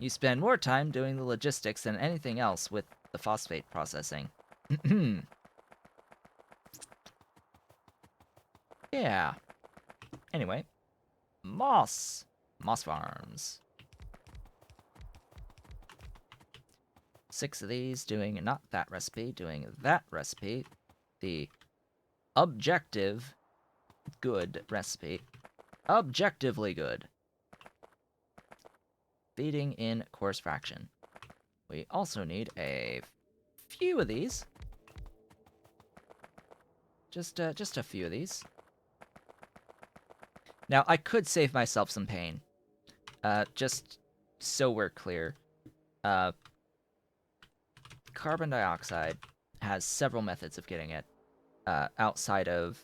You spend more time doing the logistics than anything else with the phosphate processing. Yeah. Anyway, moss. Moss farms. 6 of these doing not that recipe, doing that recipe. The objective good recipe. Objectively good. Feeding in coarse fraction. We also need a few of these. Just a few of these. Now, I could save myself some pain. Just so we're clear. Carbon dioxide has several methods of getting it outside of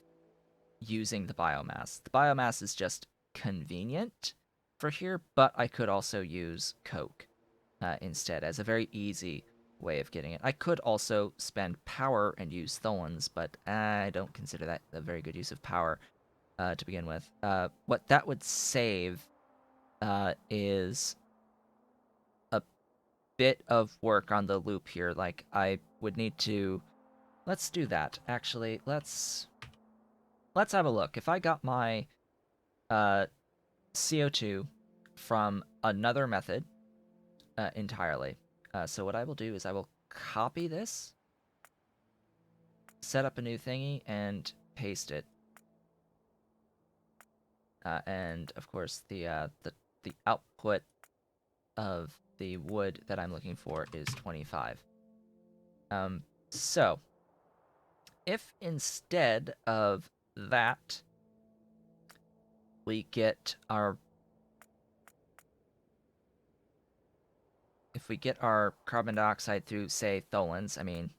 using the biomass. The biomass is just convenient for here, but I could also use coke instead as a very easy way of getting it. I could also spend power and use tholins, but I don't consider that a very good use of power to begin with. What that would save is a bit of work on the loop here. Like, I would need to... Let's do that. Actually, let's have a look. If I got my CO2 from another method entirely. So what I will do is I will copy this, set up a new thingy, and paste it. And of course, the output of the wood that I'm looking for is 25. So if instead of that we get our carbon dioxide through, say, tholins, I mean,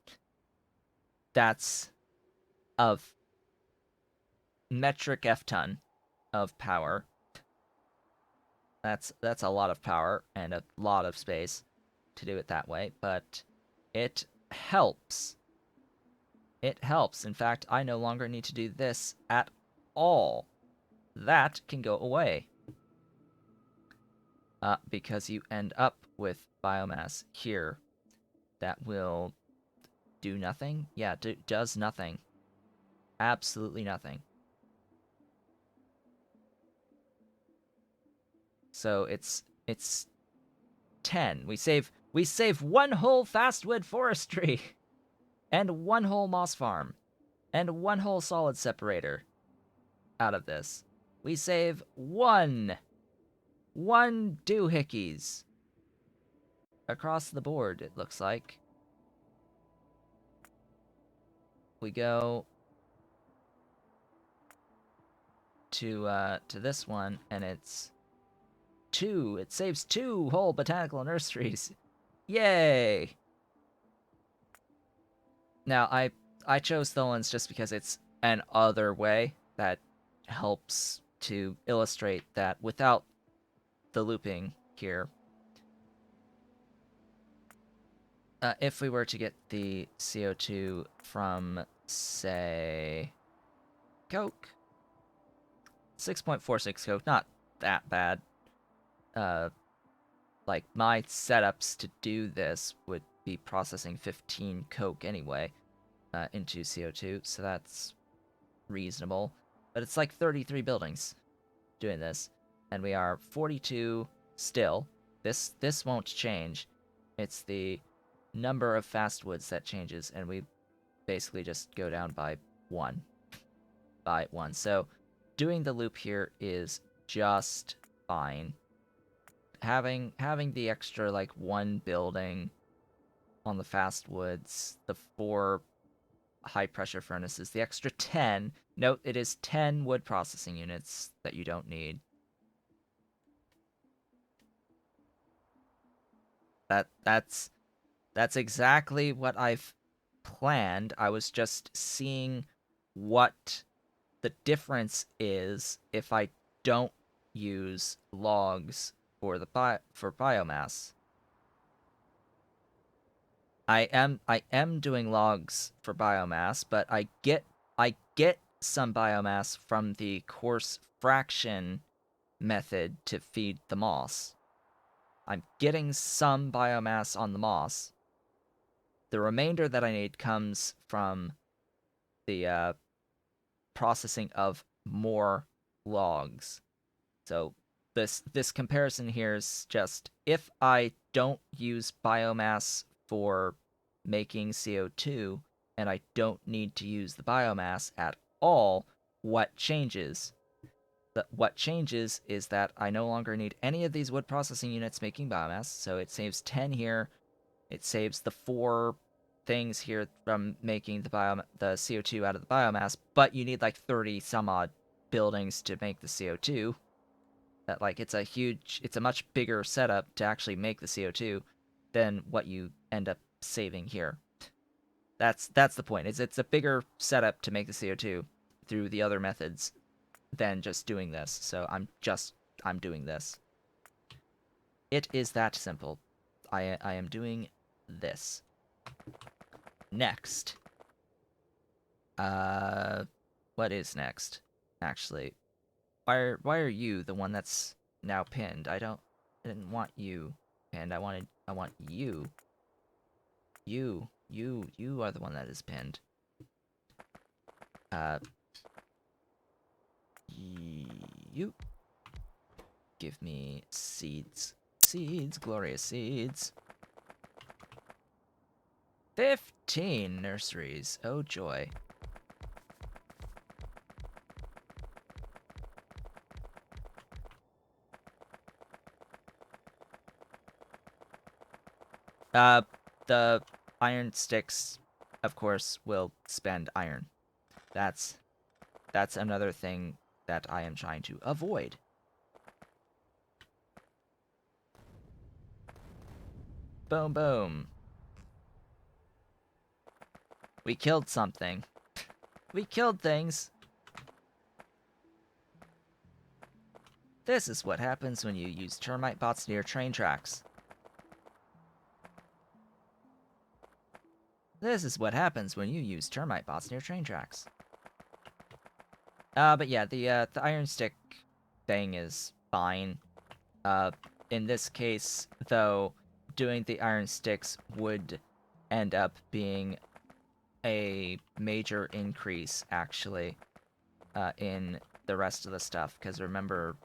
that's of metric F-ton of power. That's a lot of power and a lot of space to do it that way, but it helps. It helps. In fact, I no longer need to do this at all. That can go away. Because you end up with biomass here that will do nothing. Yeah, does nothing. Absolutely nothing. So it's 10. We save 1 whole fastwood forestry and 1 whole moss farm and 1 whole solid separator out of this. We save one doohickeys across the board, it looks like. We go to this one, and it's 2. It saves 2 whole botanical nurseries. Yay! Now, I chose tholins just because it's an other way that helps to illustrate that without the looping here. If we were to get the CO2 from, say, coke, 6.46 coke, not that bad. Like, my setups to do this would be processing 15 coke anyway into CO2, so that's reasonable. But it's like 33 buildings doing this, and we are 42 still. This won't change. It's the number of fastwoods that changes, and we basically just go down by 1. By 1. So doing the loop here is just fine. Having the extra, like, 1 building on the fastwoods, the 4 high-pressure furnaces, the extra 10. Note, it is 10 wood processing units that you don't need. That's exactly what I've planned. I was just seeing what the difference is if I don't use logs for biomass. I am doing logs for biomass, but I get some biomass from the coarse fraction method to feed the moss. I'm getting some biomass on the moss. The remainder that I need comes from the processing of more logs. So this comparison here is just if I don't use biomass for making CO2 and I don't need to use the biomass at all, what changes? What changes is that I no longer need any of these wood processing units making biomass, so it saves 10 here. It saves the 4 things here from making the CO2 out of the biomass, but you need like 30 some odd buildings to make the CO2. That like it's a much bigger setup to actually make the CO2 than what you end up saving here. That's the point. It's a bigger setup to make the CO2 through the other methods than just doing this. So I'm doing this. It is that simple. I am doing this. Next. What is next? Actually, why are you the one that's now pinned? I didn't want you pinned. I want you. You are the one that is pinned. You give me seeds. Seeds, glorious seeds. 15 nurseries. Oh joy. The iron sticks, of course, will spend iron. That's another thing that I am trying to avoid. Boom, boom. We killed something. We killed things. This is what happens when you use termite bots near train tracks. This is what happens when you use termite bots near train tracks. But yeah, the iron stick thing is fine. In this case, though, doing the iron sticks would end up being a major increase, actually, in the rest of the stuff. Because remember,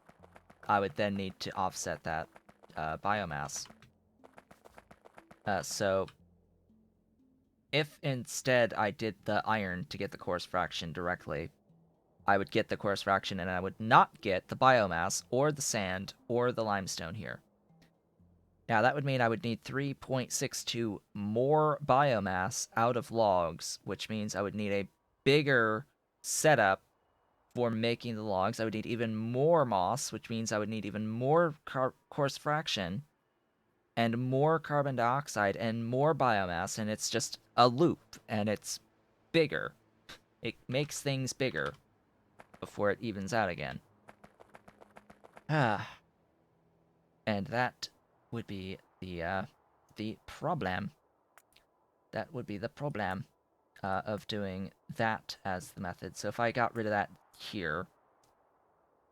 I would then need to offset that biomass. So if instead I did the iron to get the coarse fraction directly, I would get the coarse fraction and I would not get the biomass or the sand or the limestone here. Now that would mean I would need 3.62 more biomass out of logs, which means I would need a bigger setup for making the logs. I would need even more moss, which means I would need even more coarse fraction and more carbon dioxide and more biomass, and it's just a loop, and it's bigger. It makes things bigger before it evens out again. Ah. And that would be the problem. That would be the problem of doing that as the method. So if I got rid of that here,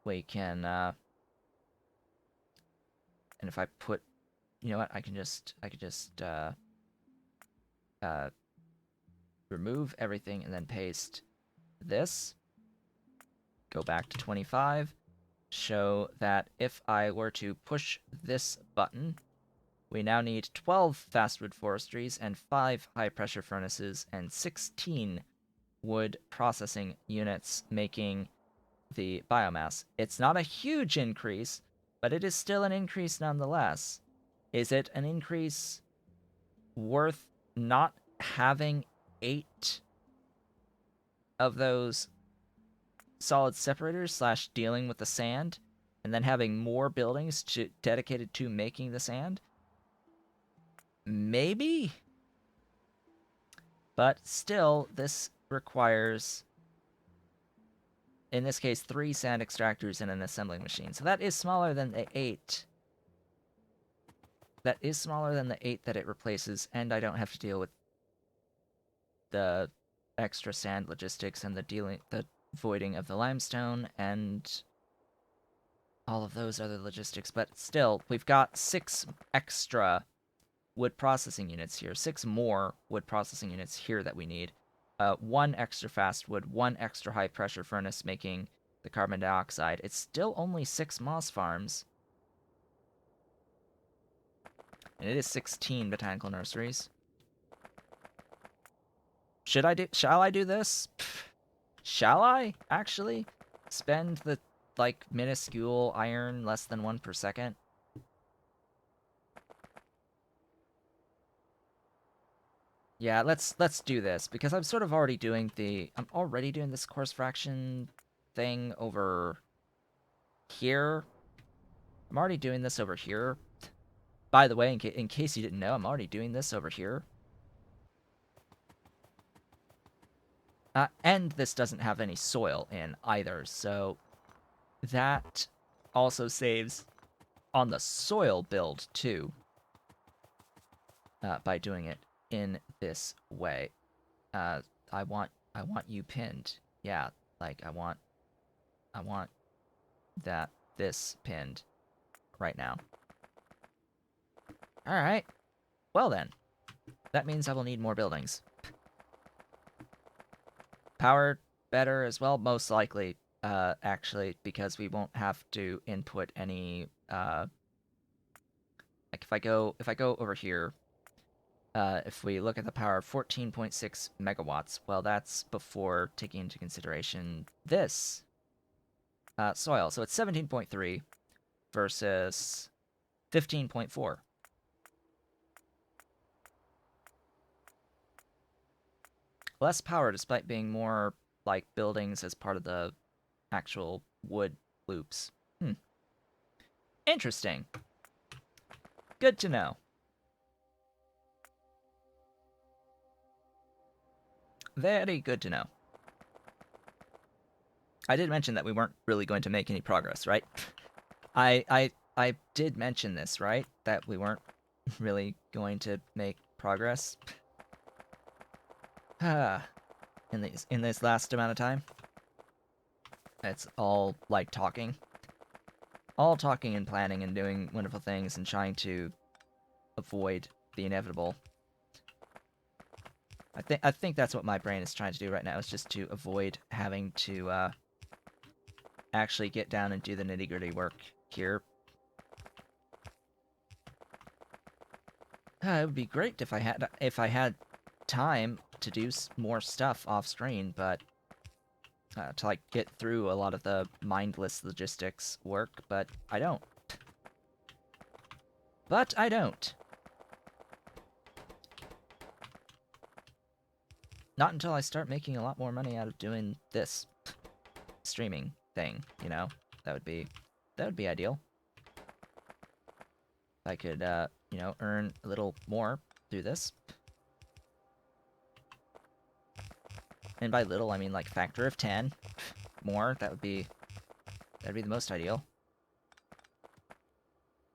we can, and if I put, you know what, I could just remove everything and then paste this, go back to 25, show that if I were to push this button, we now need 12 fastwood forestries and 5 high-pressure furnaces and 16 wood processing units making the biomass. It's not a huge increase, but it is still an increase nonetheless. Is it an increase worth not having 8 of those solid separators slash dealing with the sand and then having more buildings dedicated to making the sand? Maybe? But still, this requires, in this case, 3 sand extractors and an assembling machine. So that is smaller than the 8. That is smaller than the 8 that it replaces, and I don't have to deal with the extra sand logistics and the voiding of the limestone, and all of those other logistics, but still, we've got 6 extra wood processing units here, 6 more wood processing units here that we need. 1 extra fast wood, 1 extra high pressure furnace making the carbon dioxide. It's still only 6 moss farms. And it is 16 botanical nurseries. Shall I do this? Shall I, actually? Spend the, like, minuscule iron less than 1 per second? Yeah, let's do this, because I'm sort of already doing I'm already doing this course fraction thing over here. I'm already doing this over here. By the way, in case you didn't know, I'm already doing this over here. And this doesn't have any soil in either, so that also saves on the soil build too, by doing it in this way. I want you pinned. Yeah, like I want this pinned right now. All right. Well then, that means I will need more buildings. Power better as well, most likely. Actually, because we won't have to input any. Like if I go over here, if we look at the power, 14.6 megawatts. Well, that's before taking into consideration this soil. So it's 17.3 versus 15.4. Less power despite being more like buildings as part of the actual wood loops. Interesting. Good to know. Very good to know. I did mention that we weren't really going to make any progress, right? I did mention this, right? That we weren't really going to make progress. In this last amount of time. It's all like talking. All talking and planning and doing wonderful things and trying to avoid the inevitable. I think that's what my brain is trying to do right now, is just to avoid having to actually get down and do the nitty-gritty work here. It would be great if I had time to do more stuff off screen, but to like get through a lot of the mindless logistics work, but I don't. But I don't. Not until I start making a lot more money out of doing this streaming thing, you know? That would be ideal. If I could, you know, earn a little more through this. And by little, I mean like factor of 10 more. That'd be the most ideal.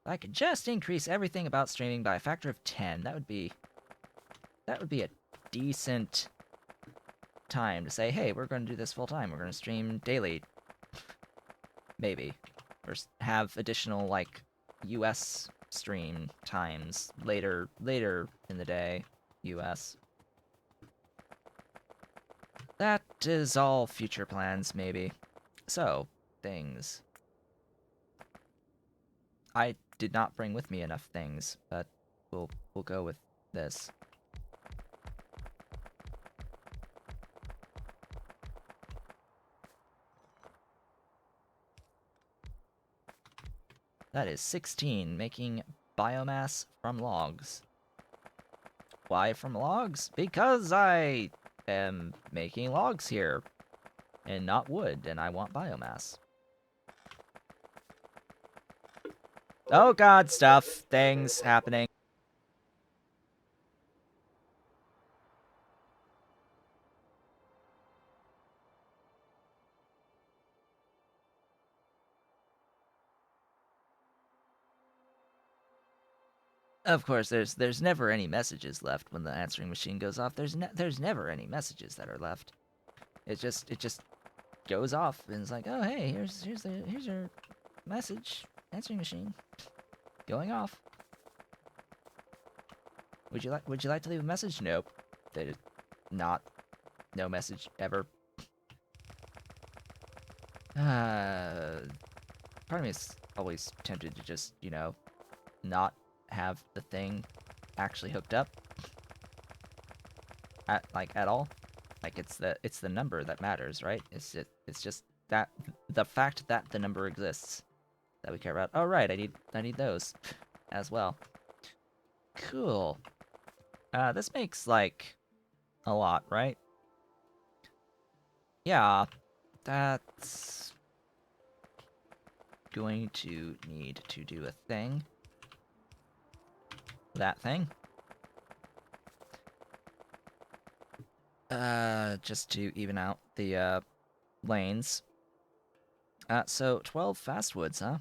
If I could just increase everything about streaming by a factor of 10, that would be a decent time to say, hey, we're going to do this full time. We're going to stream daily. Maybe. Or have additional, like, US stream times later in the day. US. That is all future plans, maybe. So, things. I did not bring with me enough things, but we'll go with this. That is 16, making biomass from logs. Why from logs? Because I am making logs here, and not wood, and I want biomass. Oh god, stuff, things happening. Of course, there's never any messages left when the answering machine goes off. There's never any messages that are left. It just goes off and it's like, oh hey, here's your Message. Answering machine. Going off. Would you like to leave a message? Nope. They did not. No message ever. Part of me is always tempted to just, you know, not have the thing actually hooked up at all. Like it's the number that matters, right? It's just that the fact that the number exists that we care about. Oh right, I need those as well. Cool. This makes like a lot, right? Yeah, that's going to need to do a thing. That thing. Just to even out the lanes. So 12 fast woods, huh?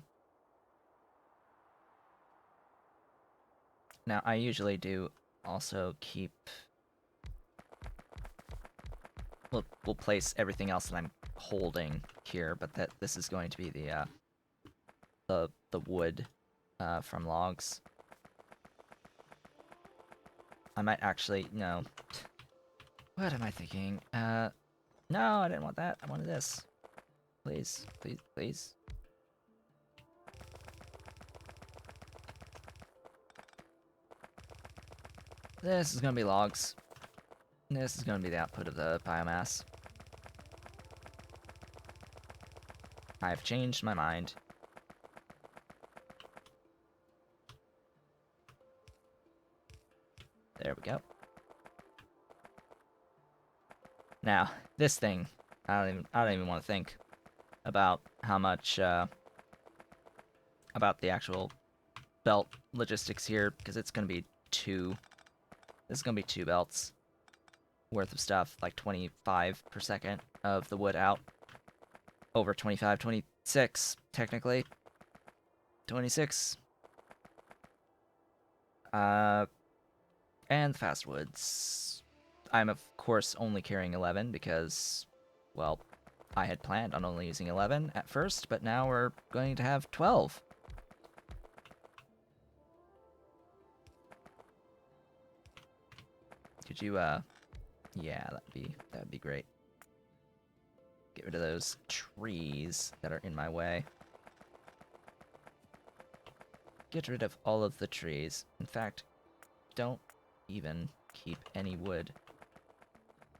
Now I usually do also keep. We'll place everything else that I'm holding here, but this is going to be the wood from logs. I might actually no. What am I thinking? No, I didn't want that. I wanted this. Please, please, please. This is gonna be logs. This is gonna be the output of the biomass. I've changed my mind. There we go. Now, this thing, I don't even want to think about how much about the actual belt logistics here, because it's gonna be this is gonna be 2 belts worth of stuff, like 25 per second of the wood out. Over 25, 26, technically. 26. And the fast woods. I'm, of course, only carrying 11 because, well, I had planned on only using 11 at first, but now we're going to have 12. Could you, yeah, that'd be great. Get rid of those trees that are in my way. Get rid of all of the trees. In fact, don't even keep any wood.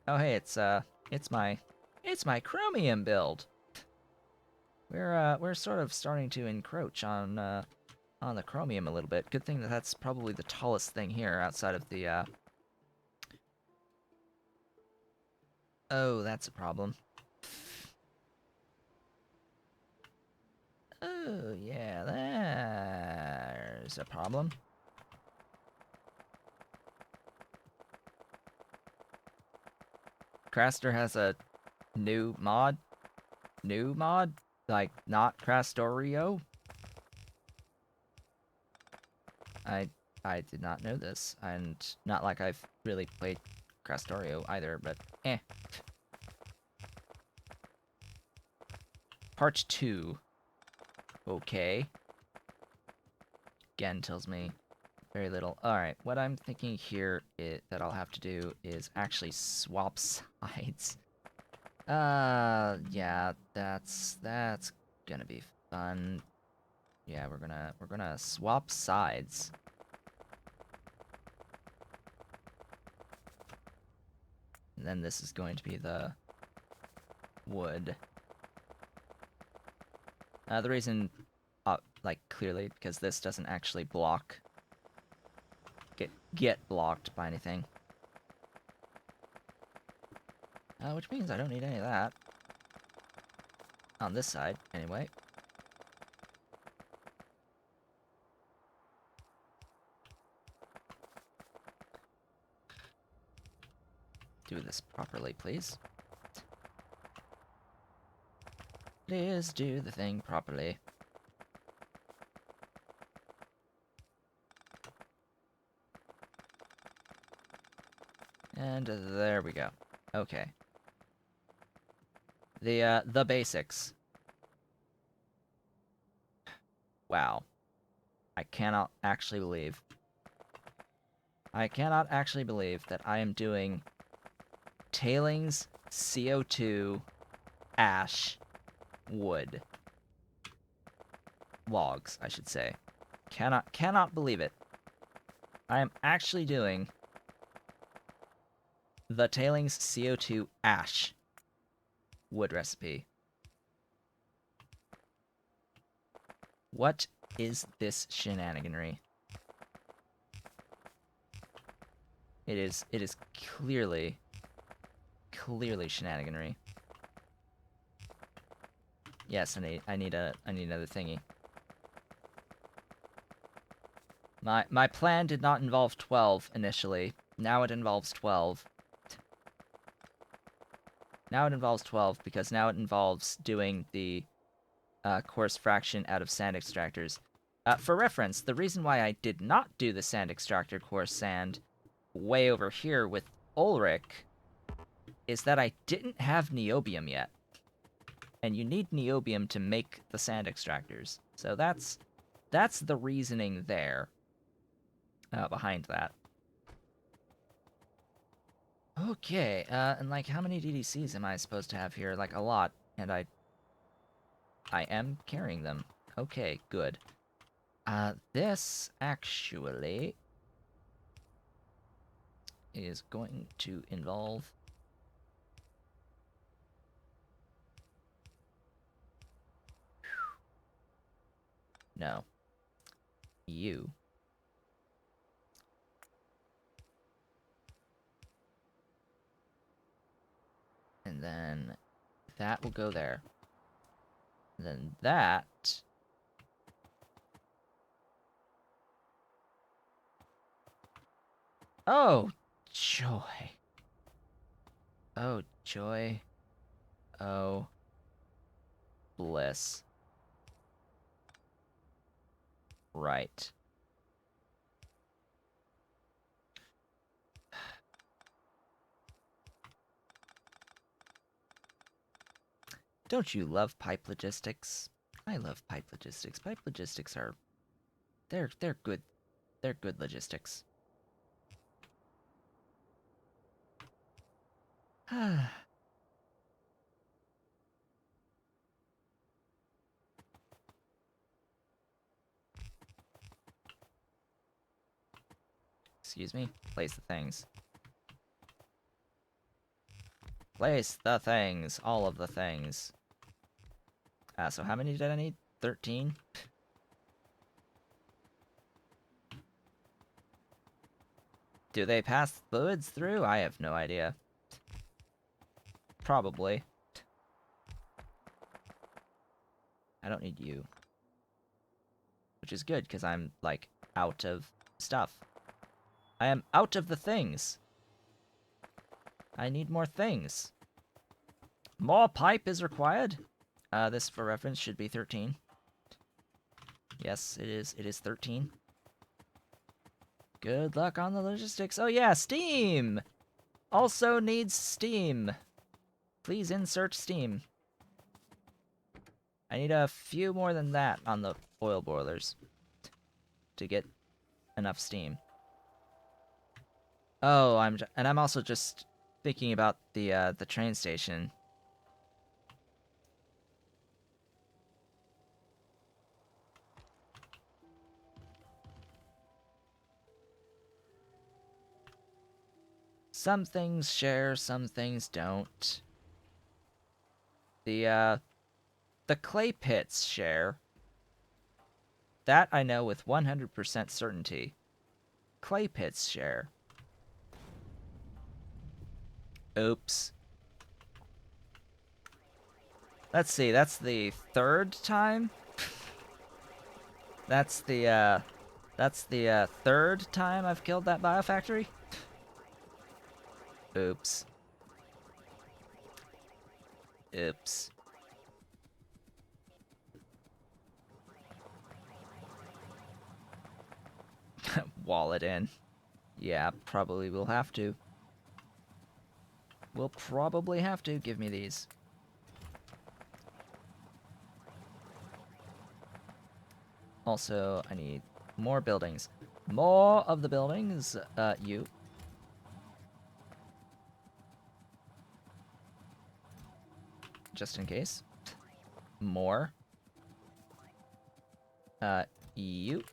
Oh hey, it's my chromium build. We're sort of starting to encroach on the chromium a little bit. Good thing that that's probably the tallest thing here outside of the Oh, that's a problem. Oh, yeah, there's a problem. Craster has a new mod? New mod? Like, not Crastorio? I did not know this, and not like I've really played Crastorio either, but eh. Part 2. Okay. Again, tells me very little. Alright, what I'm thinking here that I'll have to do is actually swap sides. Yeah, that's gonna be fun. Yeah, we're gonna swap sides. And then this is going to be the wood. The reason, like, clearly, because this doesn't actually get blocked by anything. Which means I don't need any of that. On this side, anyway. Do this properly, please. Please do the thing properly. And there we go. Okay. The basics. Wow. I cannot actually believe. I cannot actually believe that I am doing tailings, CO2, ash, wood. Logs, I should say. Cannot believe it. I am actually doing the tailings CO2 ash wood recipe. What is this shenaniganry? It is clearly shenaniganry. Yes, I need another thingy. My plan did not involve 12 initially. Now it involves 12. Now it involves 12 because now it involves doing the coarse fraction out of sand extractors. For reference, the reason why I did not do the sand extractor coarse sand way over here with Ulrich is that I didn't have niobium yet. And you need niobium to make the sand extractors. So that's the reasoning there behind that. Okay, and like how many DDCs am I supposed to have here? Like a lot, and I am carrying them. Okay, good. This actually is going to involve no. You. And then that will go there. And then that oh, joy. Oh, joy. Oh, bliss. Right. Don't you love pipe logistics? I love pipe logistics. Pipe logistics are they're good. They're good logistics. Excuse me. Place the things. Place the things. All of the things. So how many did I need? 13? Do they pass fluids through? I have no idea. Probably. I don't need you. Which is good, because I'm, like, out of stuff. I am out of the things. I need more things. More pipe is required. This, for reference, should be 13. Yes, it is. It is 13. Good luck on the logistics. Oh yeah, steam! Also needs steam. Please insert steam. I need a few more than that on the oil boilers to get enough steam. Oh, I'm also just thinking about the train station. Some things share, some things don't. The clay pits share. That I know with 100% certainty. Clay pits share. Oops. Let's see, that's the third time? That's the third time I've killed that biofactory? Oops. Oops. Wall it in. Yeah, probably will have to. We'll probably have to. Give me these. Also, I need more buildings. More of the buildings, you. Just in case. More. You.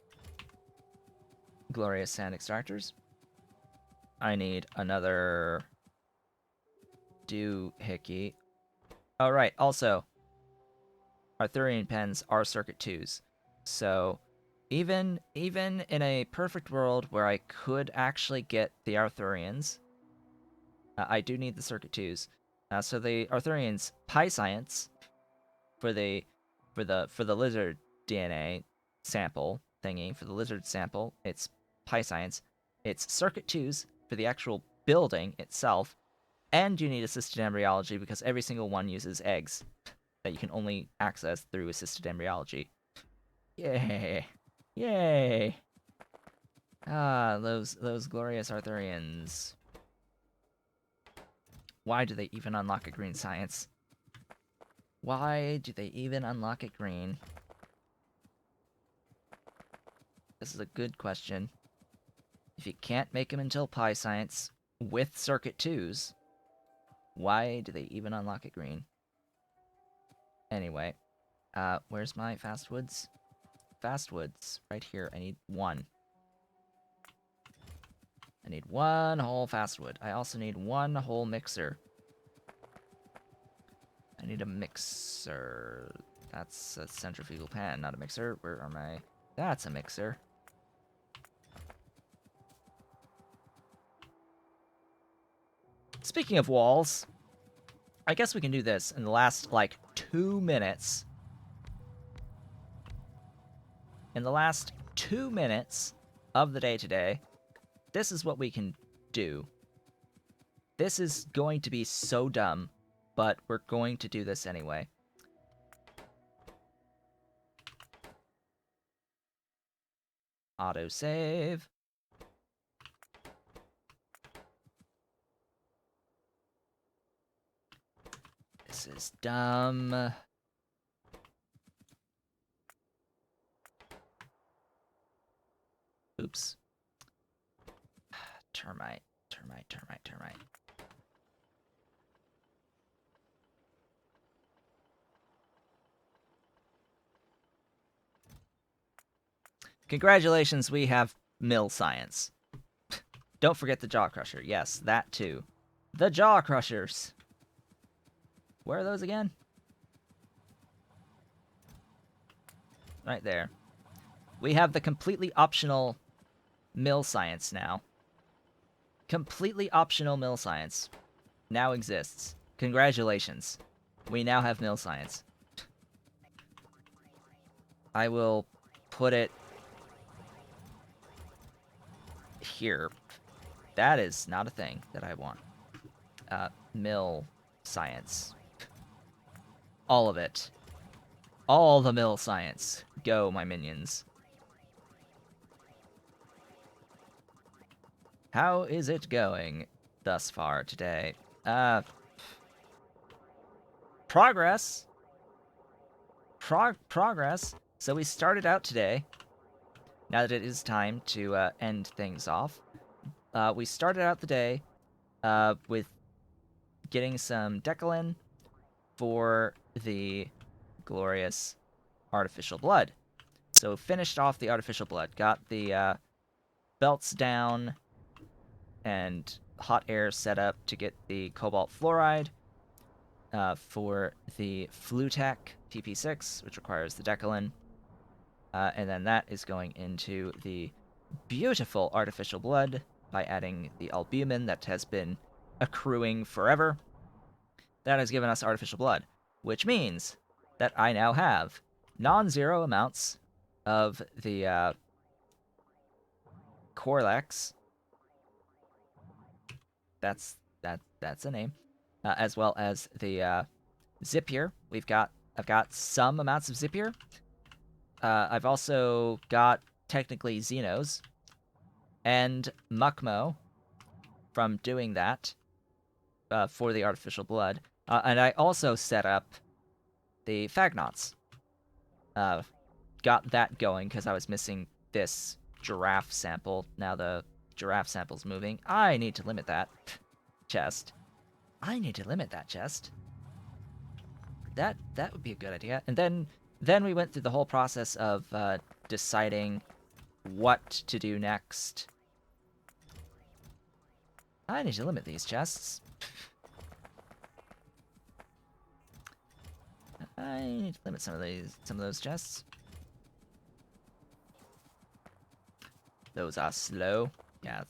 Glorious sand extractors. I need another doohickey. Oh, right. Also, Arthurian pens are circuit 2s. So, even in a perfect world where I could actually get the Arthurians, I do need the circuit 2s. So the Arthurians Pi Science for the lizard DNA sample thingy, for the lizard sample, it's Pi Science. It's circuit 2s for the actual building itself, and you need assisted embryology because every single one uses eggs that you can only access through assisted embryology. Yay! Yay! Ah, those glorious Arthurians. Why do they even unlock a green science? Why do they even unlock it green? This is a good question. If you can't make them until Pi Science with circuit 2s, why do they even unlock it green? Anyway, where's my fast woods? Fast woods, right here. I need one. I need one whole fast wood. I also need one whole mixer. I need a mixer. That's a centrifugal pan, not a mixer. Where are my... That's a mixer. Speaking of walls, I guess we can do this in the last, like, 2 minutes. In the last 2 minutes of the day today, this is what we can do. This is going to be so dumb, but we're going to do this anyway. Autosave. This is dumb. Oops. Termite, termite, termite, termite. Congratulations, we have mill science. Don't forget the jaw crusher. Yes, that too. The jaw crushers. Where are those again? Right there. We have the completely optional mill science now. Completely optional mill science now exists. Congratulations. We now have mill science. I will put it here. That is not a thing that I want. Mill science. All of it. All the mill science. Go, my minions. How is it going thus far today? Progress. Progress. So we started out today. Now that it is time to end things off, we started out the day with getting some Decalin for the glorious artificial blood. So finished off the artificial blood, got the belts down and hot air set up to get the cobalt fluoride for the Flutec TP6, which requires the Decalin. And then that is going into the beautiful artificial blood by adding the albumin that has been accruing forever. That has given us artificial blood, which means that I now have non-zero amounts of the Corlex. That's a name, as well as the Zipier. I've got some amounts of Zipier. I've also got technically Xenos and Muckmo from doing that for the artificial blood. And I also set up the Fagnauts. got that going because I was missing this giraffe sample. Now the giraffe sample's moving. I need to limit that chest. I need to limit that chest. That would be a good idea. And then we went through the whole process of deciding what to do next. I need to limit these chests. I need to limit some of those chests. Those are slow. Yeah,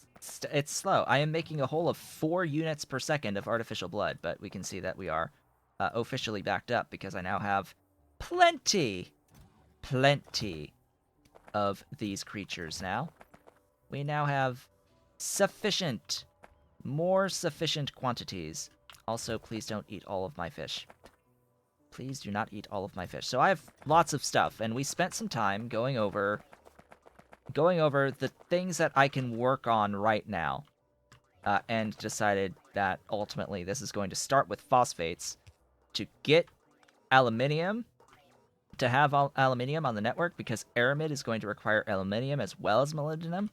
it's slow. I am making a whole of 4 units per second of artificial blood, but we can see that we are officially backed up because I now have plenty of these creatures now. We now have more sufficient quantities. Also, please don't eat all of my fish. Please do not eat all of my fish. So I have lots of stuff, and we spent some time going over the things that I can work on right now, and decided that ultimately this is going to start with phosphates to get aluminium, to have aluminium on the network, because aramid is going to require aluminium as well as molybdenum.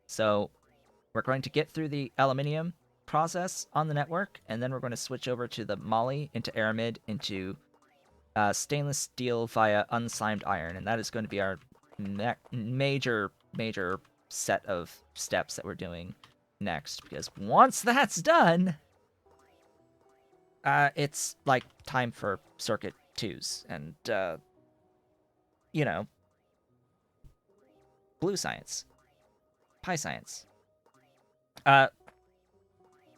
So we're going to get through the aluminium process on the network, and then we're going to switch over to the moly, into aramid, into stainless steel via unslimed iron, and that is going to be our major set of steps that we're doing next, because once that's done, it's like time for circuit 2s and you know, blue science, pie science.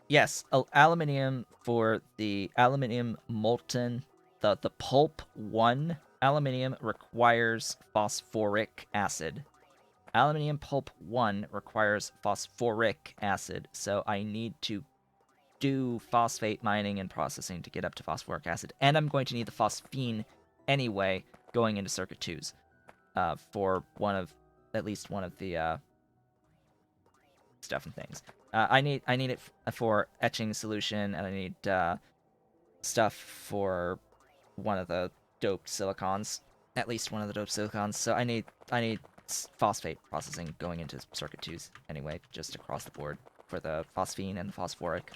Yes, aluminium for the aluminium molten, the pulp 1 aluminium requires phosphoric acid. Aluminium pulp 1 requires phosphoric acid, so I need to do phosphate mining and processing to get up to phosphoric acid. And I'm going to need the phosphine anyway going into circuit 2s for at least one of the stuff and things. I need it for etching solution, and I need stuff for one of the doped silicons, at least one of the doped silicons. So I need phosphate processing going into circuit 2s anyway, just across the board for the phosphine and the phosphoric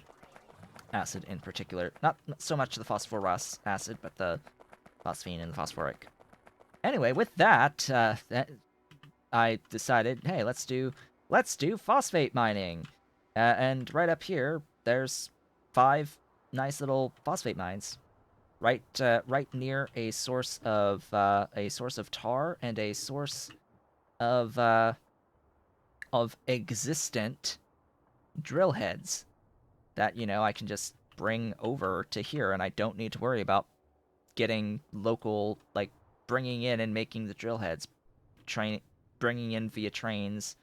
acid in particular. Not so much the phosphorus acid, but the phosphine and the phosphoric. Anyway, with that, I decided, hey, let's do phosphate mining. And right up here, there's 5 nice little phosphate mines, right near a source of tar and a source of existent drill heads that, I can just bring over to here, and I don't need to worry about getting local, like, bringing in and making the drill heads, bringing in via trains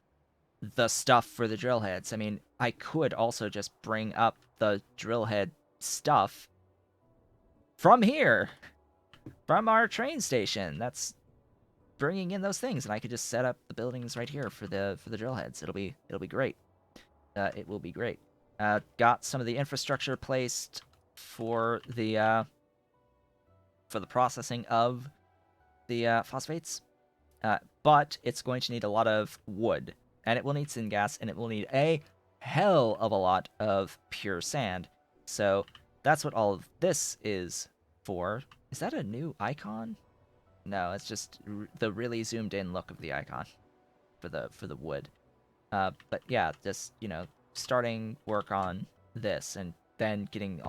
the stuff for the drill heads. I mean, I could also just bring up the drill head stuff from here, from our train station. That's bringing in those things, and I could just set up the buildings right here for the drill heads. It'll be great. It will be great. Got some of the infrastructure placed for the processing of the phosphates, but it's going to need a lot of wood, and it will need syngas, and it will need a hell of a lot of pure sand. So that's what all of this is for. Is that a new icon? No, it's just the really zoomed in look of the icon for the wood. But yeah, just, starting work on this, and then getting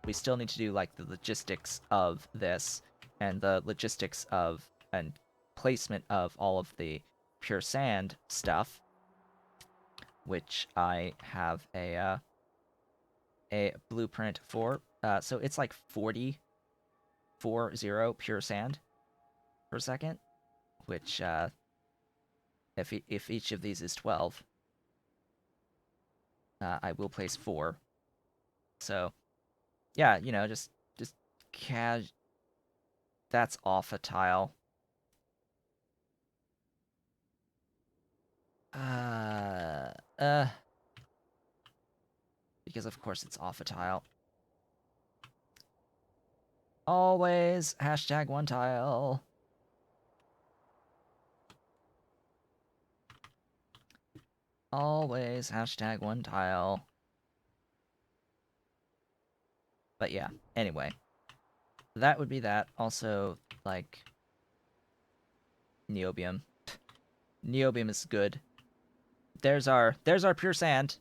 we still need to do like the logistics of this, and the logistics of and placement of all of the pure sand stuff, which I have a blueprint for. So it's like 40 pure sand per second, which if each of these is 12, I will place 4. So yeah, just that's off a tile. Because of course it's off a tile. Always #1 tile. Always hashtag one tile. But yeah, anyway. That would be that. Also, like, niobium. Niobium is good. There's our pure sand.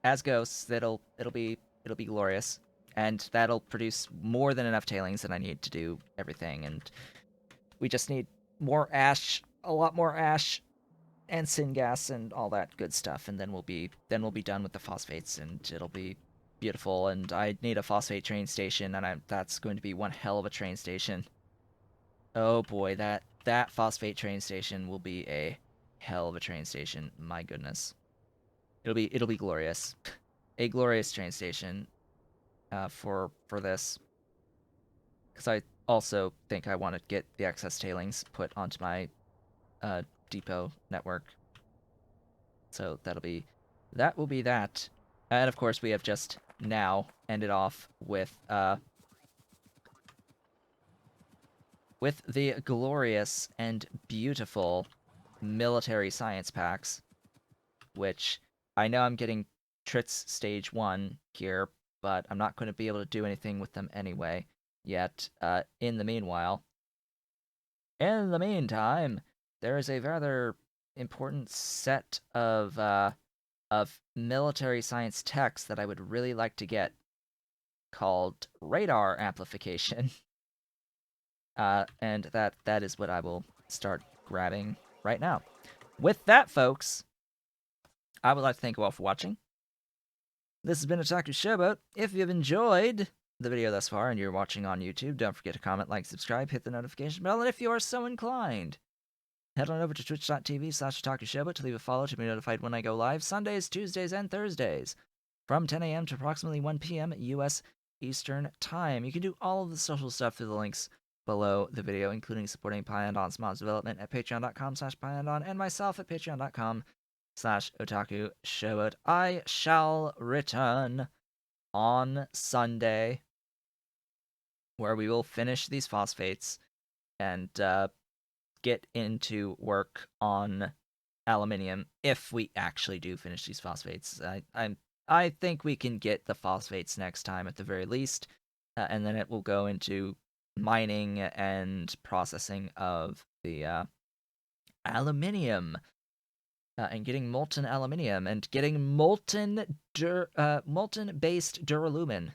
As ghosts, it'll be glorious. And that'll produce more than enough tailings that I need to do everything, and we just need more ash, a lot more ash and syngas and all that good stuff, and then we'll be done with the phosphates, and it'll be beautiful. And I need a phosphate train station, and that's going to be one hell of a train station. Oh boy, that phosphate train station will be a hell of a train station. My goodness, it'll be glorious, a glorious train station for this, because I also think I want to get the excess tailings put onto my depot network. So that will be that. And of course, we have just now ended off with the glorious and beautiful military science packs, which I know I'm getting Tritz Stage 1 here, but I'm not going to be able to do anything with them anyway yet. In the meantime, there is a rather important set of military science techs that I would really like to get, called radar amplification. And that is what I will start grabbing right now. With that, folks, I would like to thank you all for watching. This has been Otaku Showboat. If you've enjoyed the video thus far and you're watching on YouTube, don't forget to comment, like, subscribe, hit the notification bell, and if you are so inclined, head on over to twitch.tv/OtakuShowboat to leave a follow to be notified when I go live Sundays, Tuesdays, and Thursdays from 10 a.m. to approximately 1 p.m. U.S. Eastern Time. You can do all of the social stuff through the links below the video, including supporting Pyandon's mods development at patreon.com/Pyandon and myself at patreon.com/OtakuShowboat. I shall return on Sunday, where we will finish these phosphates and get into work on aluminium if we actually do finish these phosphates. I think we can get the phosphates next time at the very least, and then it will go into mining and processing of the aluminium, and getting molten aluminium and getting molten based duralumin.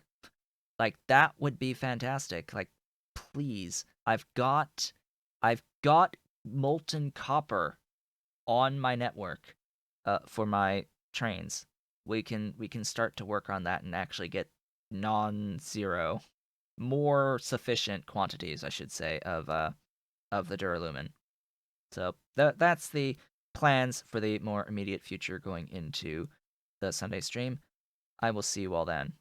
Like, that would be fantastic. Like, please, I've got molten copper on my network for my trains. We can start to work on that and actually get non-zero, more sufficient quantities, I should say, of the duralumin. So that's the plans for the more immediate future going into the Sunday stream. I will see you all then.